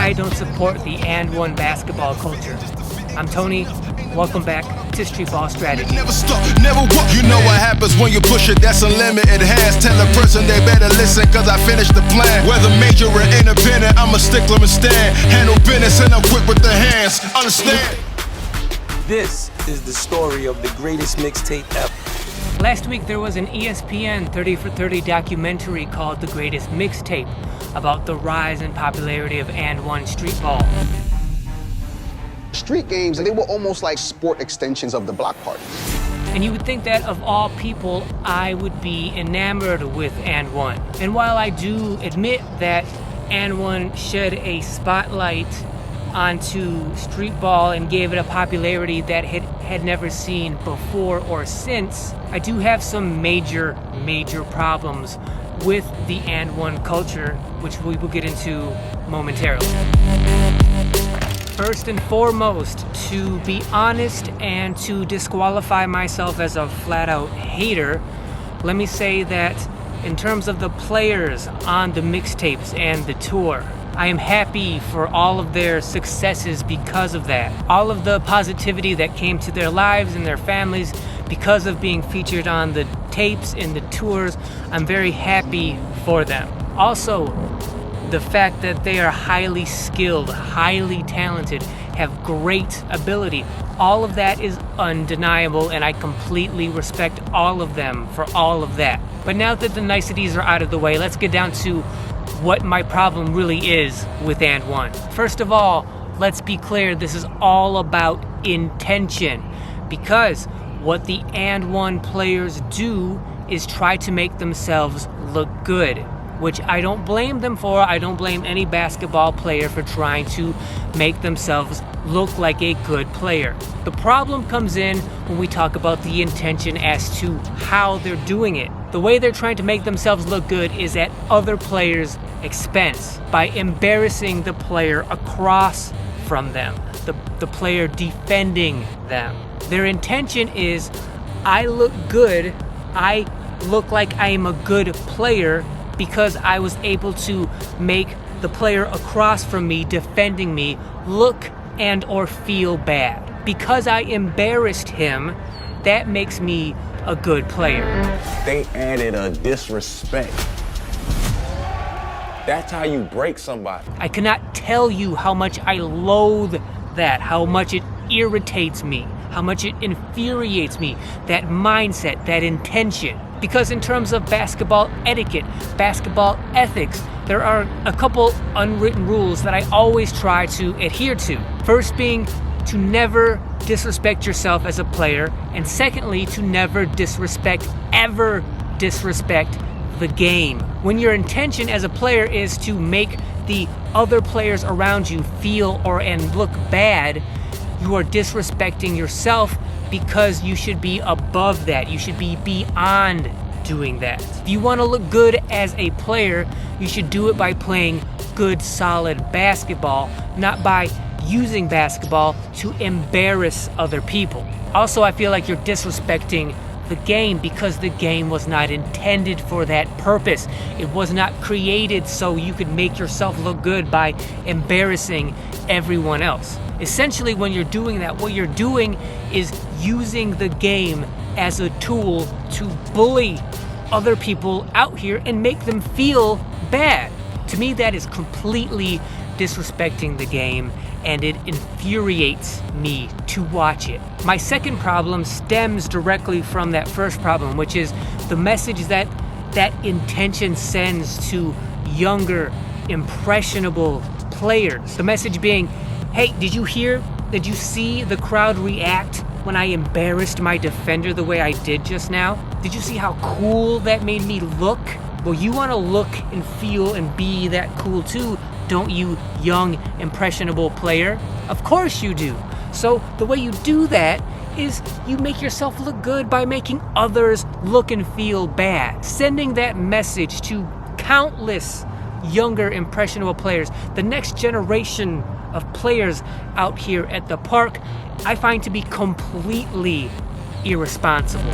I don't support the And1 basketball culture. I'm Tony. Welcome back to Streetball Strategies. Never stop, never walk. You know what happens when you push it, that's unlimited hands. Tell a person they better listen, cause I finished the plan. Whether major or independent, I'm a stickler and stand. Handle business and I'm quick with the hands. Understand? This is the story of the greatest mixtape ever. Last week there was an ESPN 30 for 30 documentary called The Greatest Mixtape about the rise and popularity of And1 Streetball. Street games, they were almost like sport extensions of the block parties. And you would think that of all people, I would be enamored with And1. And while I do admit that And1 shed a spotlight onto streetball and gave it a popularity that it had never seen before or since, I do have some major problems with the And1 culture, which we will get into momentarily. First and foremost, to be honest and to disqualify myself as a flat-out hater, let me say that in terms of the players on the mixtapes and the tour, I am happy for all of their successes because of that. All of the positivity that came to their lives and their families because of being featured on the tapes and the tours, I'm very happy for them. Also, the fact that they are highly skilled, highly talented, have great ability, all of that is undeniable, and I completely respect all of them for all of that. But now that the niceties are out of the way, let's get down to what my problem really is with And1. First of all, let's be clear, this is all about intention, because what the And1 players do is try to make themselves look good, which I don't blame them for. I don't blame any basketball player for trying to make themselves look like a good player. The problem comes in when we talk about the intention as to how they're doing it. The way they're trying to make themselves look good is at other players' expense, by embarrassing the player across from them, the player defending them. Their intention is, I look good, I look like I am a good player because I was able to make the player across from me defending me look and or feel bad. Because I embarrassed him, that makes me a good player. They added a disrespect. That's how you break somebody. I cannot tell you how much I loathe that, how much it irritates me, how much it infuriates me, that mindset, that intention. Because in terms of basketball etiquette, basketball ethics, there are a couple unwritten rules that I always try to adhere to. First being to never disrespect yourself as a player, and secondly, to never ever disrespect the game. When your intention as a player is to make the other players around you feel and look bad, you are disrespecting yourself, because you should be above that. You should be beyond doing that. If you want to look good as a player, you should do it by playing good, solid basketball, not by using basketball to embarrass other people. Also, I feel like you're disrespecting the game because the game was not intended for that purpose. It was not created so you could make yourself look good by embarrassing everyone else. Essentially, when you're doing that, what you're doing is using the game as a tool to bully other people out here and make them feel bad. To me, that is completely disrespecting the game, and it infuriates me to watch it. My second problem stems directly from that first problem, which is the message that intention sends to younger, impressionable players. The message being, hey, did you see the crowd react when I embarrassed my defender the way I did just now? Did you see how cool that made me look? Well, you want to look and feel and be that cool too, don't you, young, impressionable player? Of course you do. So the way you do that is you make yourself look good by making others look and feel bad. Sending that message to countless younger, impressionable players, the next generation of players out here at the park, I find to be completely irresponsible.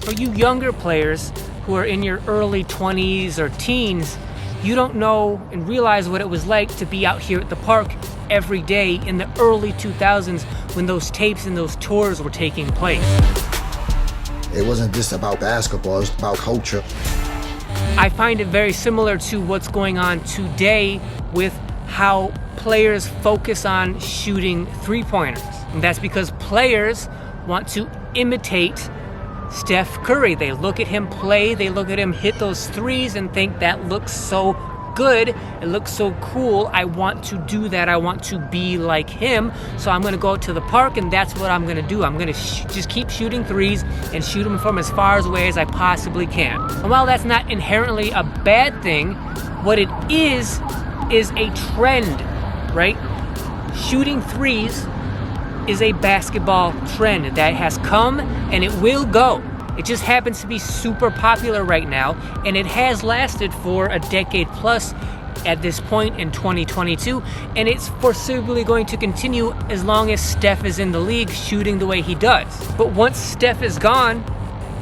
For you younger players who are in your early 20s or teens, You don't know and realize what it was like to be out here at the park every day in the early 2000s when those tapes and those tours were taking place. It wasn't just about basketball, it's about culture. I find it very similar to what's going on today with how players focus on shooting three-pointers. And that's because players want to imitate Steph Curry. They look at him play, they look at him hit those threes and think that looks so good, it looks so cool, I want to do that, I want to be like him, so I'm gonna go out to the park and that's what I'm gonna do. I'm gonna just keep shooting threes and shoot them from as far away as I possibly can. And while that's not inherently a bad thing, what it is a trend, right? Shooting threes is a basketball trend that has come and it will go. It just happens to be super popular right now, and it has lasted for a decade plus at this point in 2022, and it's foreseeably going to continue as long as Steph is in the league shooting the way he does. But once Steph is gone,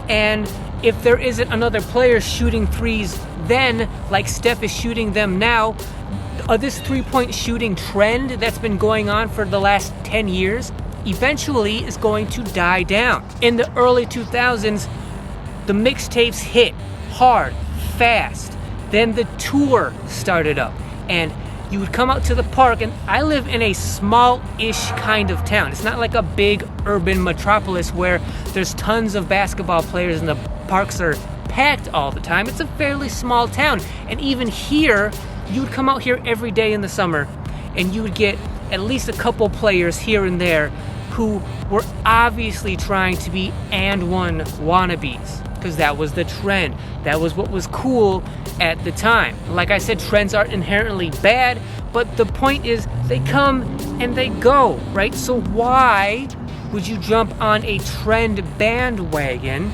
and if there isn't another player shooting threes then, like Steph is shooting them now, this three-point shooting trend that's been going on for the last 10 years eventually is going to die down. In the early 2000s, the mixtapes hit hard, fast. Then the tour started up, and you would come out to the park, and I live in a small-ish kind of town. It's not like a big urban metropolis where there's tons of basketball players and the parks are packed all the time. It's a fairly small town, and even here, you would come out here every day in the summer, and you would get at least a couple players here and there who were obviously trying to be And1 wannabes, because that was the trend. That was what was cool at the time. Like I said, trends aren't inherently bad, but the point is they come and they go, right? So why would you jump on a trend bandwagon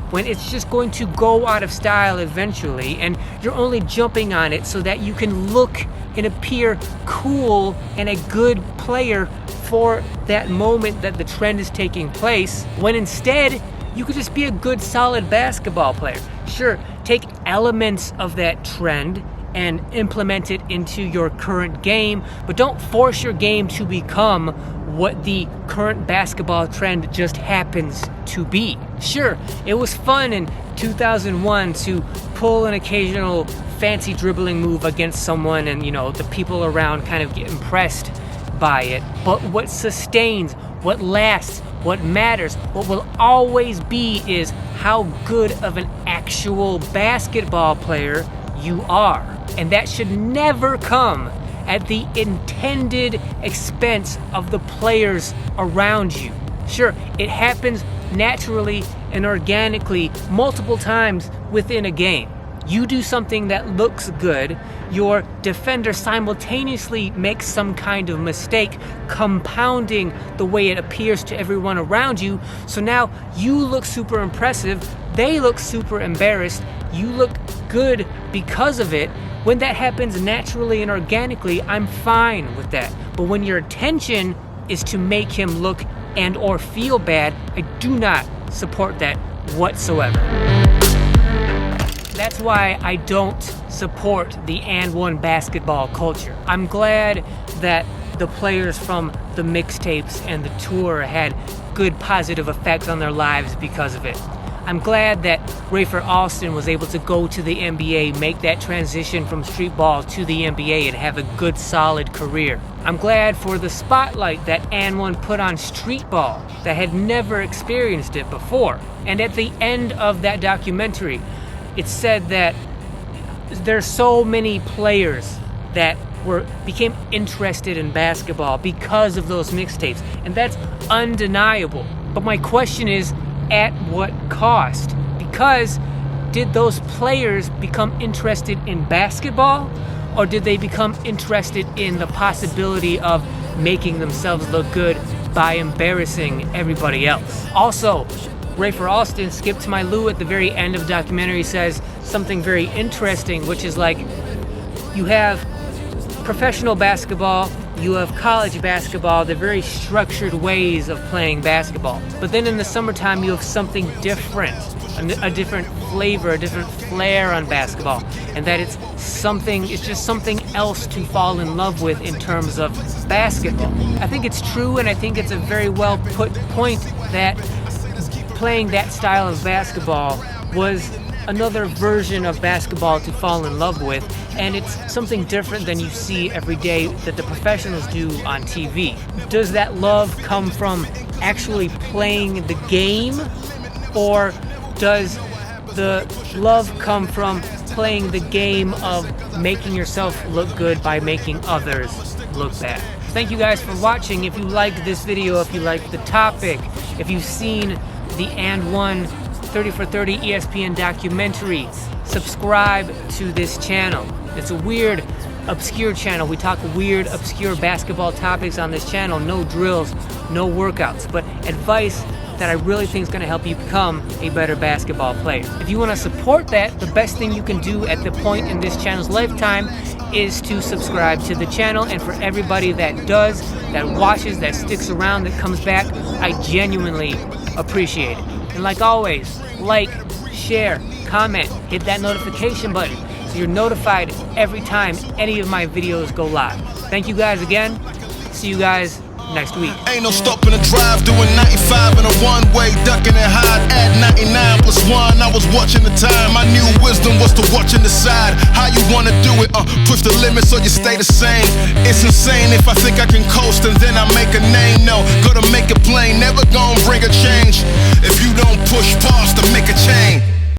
when it's just going to go out of style eventually, and you're only jumping on it so that you can look and appear cool and a good player for that moment that the trend is taking place, when instead you could just be a good solid basketball player. Sure, take elements of that trend and implement it into your current game, but don't force your game to become what the current basketball trend just happens to be. Sure, it was fun in 2001 to pull an occasional fancy dribbling move against someone and, the people around kind of get impressed by it. But what sustains, what lasts, what matters, what will always be is how good of an actual basketball player you are. And that should never come at the intended expense of the players around you. Sure, it happens naturally and organically multiple times within a game. You do something that looks good, your defender simultaneously makes some kind of mistake, compounding the way it appears to everyone around you. So now you look super impressive, they look super embarrassed, you look good because of it. When that happens naturally and organically, I'm fine with that. But when your intention is to make him look and or feel bad, I do not support that whatsoever. That's why I don't support the And1 basketball culture. I'm glad that the players from the mixtapes and the tour had good positive effects on their lives because of it. I'm glad that Rafer Alston was able to go to the NBA, make that transition from streetball to the NBA and have a good solid career. I'm glad for the spotlight that And1 put on streetball that had never experienced it before. And at the end of that documentary, it said that there's so many players that became interested in basketball because of those mixtapes, and that's undeniable. But my question is, at what cost? Because did those players become interested in basketball, or did they become interested in the possibility of making themselves look good by embarrassing everybody else? Also, Rafer Alston, Skip to My Lou, at the very end of the documentary says something very interesting, which is like, you have professional basketball, you have college basketball, they're very structured ways of playing basketball. But then in the summertime, you have something different. a different flavor, a different flair on basketball, and that it's just something else to fall in love with in terms of basketball. I think it's true, and I think it's a very well put point that playing that style of basketball was another version of basketball to fall in love with, and it's something different than you see every day that the professionals do on TV. Does that love come from actually playing the game, or does the love come from playing the game of making yourself look good by making others look bad? Thank you guys for watching. If you liked this video, if you liked the topic, if you've seen the And1 30 for 30 ESPN documentary, subscribe to this channel. It's a weird, obscure channel. We talk weird, obscure basketball topics on this channel. No drills, no workouts, but advice that I really think is going to help you become a better basketball player. If you want to support that, the best thing you can do at the point in this channel's lifetime is to subscribe to the channel. And for everybody that does, that watches, that sticks around, that comes back, I genuinely appreciate it. And like always, like, share, comment, hit that notification button so you're notified every time any of my videos go live. Thank you guys again. See you guys next week. Ain't no stopping the drive, doing 95 in a one-way, ducking and hide at 99 plus 1. I was watching the time. My new wisdom was to watch and decide how you wanna do it. Push the limits so you stay the same. It's insane if I think I can coast and then I make a name. No, gotta make it plain, never gonna bring a change if you don't push past to make a change.